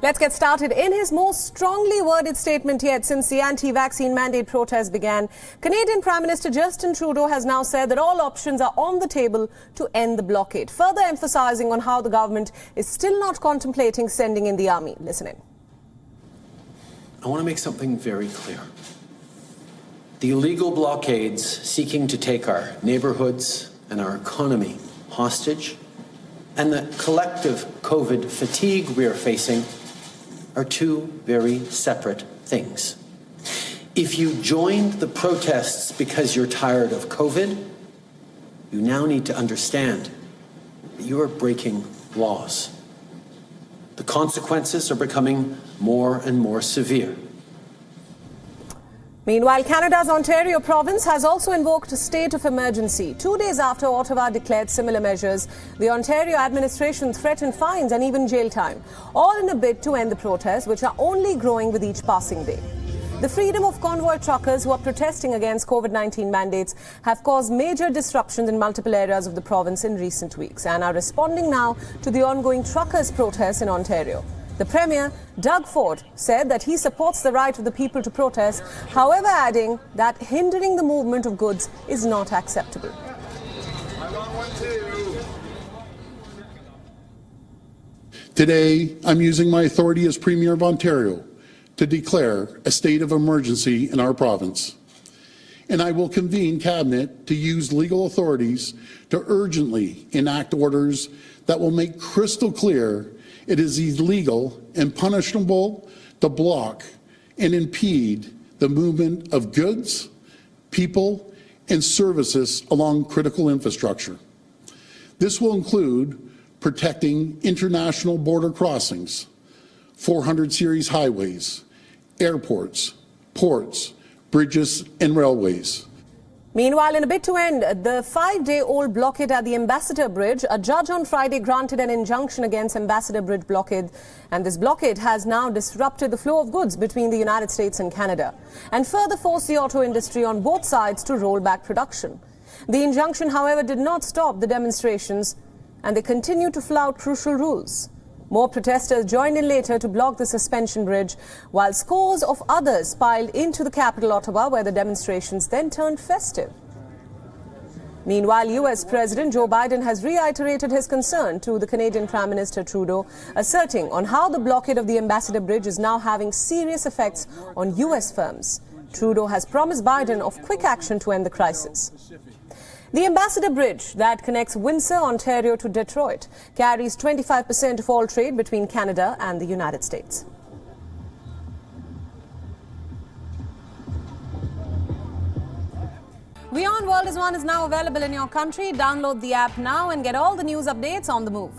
Let's get started. In his most strongly worded statement yet since the anti-vaccine mandate protest began, Canadian Prime Minister Justin Trudeau has now said that all options are on the table to end the blockade, further emphasizing on how the government is still not contemplating sending in the army. Listen in. I want to make something very clear. The illegal blockades seeking to take our neighborhoods and our economy hostage, and the collective COVID fatigue we are facing are two very separate things. If you joined the protests because you're tired of COVID, you now need to understand that you are breaking laws. The consequences are becoming more and more severe. Meanwhile, Canada's Ontario province has also invoked a state of emergency. 2 days after Ottawa declared similar measures, the Ontario administration threatened fines and even jail time, all in a bid to end the protests, which are only growing with each passing day. The Freedom of Convoy truckers who are protesting against COVID-19 mandates have caused major disruptions in multiple areas of the province in recent weeks and are responding now to the ongoing truckers' protests in Ontario. The Premier, Doug Ford, said that he supports the right of the people to protest, however adding that hindering the movement of goods is not acceptable. Today, I'm using my authority as Premier of Ontario to declare a state of emergency in our province. And I will convene Cabinet to use legal authorities to urgently enact orders that will make crystal clear it is illegal and punishable to block and impede the movement of goods, people, and services along critical infrastructure. This will include protecting international border crossings, 400 series highways, airports, ports, bridges, and railways. Meanwhile, in a bid to end the 5-day-old blockade at the Ambassador Bridge, a judge on Friday granted an injunction against Ambassador Bridge blockade, and this blockade has now disrupted the flow of goods between the United States and Canada and further forced the auto industry on both sides to roll back production. The injunction, however, did not stop the demonstrations, and they continue to flout crucial rules. More protesters joined in later to block the suspension bridge, while scores of others piled into the capital, Ottawa, where the demonstrations then turned festive. Meanwhile, US President Joe Biden has reiterated his concern to the Canadian Prime Minister Trudeau, asserting on how the blockade of the Ambassador Bridge is now having serious effects on US firms. Trudeau has promised Biden of quick action to end the crisis. The Ambassador Bridge that connects Windsor, Ontario to Detroit carries 25% of all trade between Canada and the United States. WION World is now available in your country. Download the app now and get all the news updates on the move.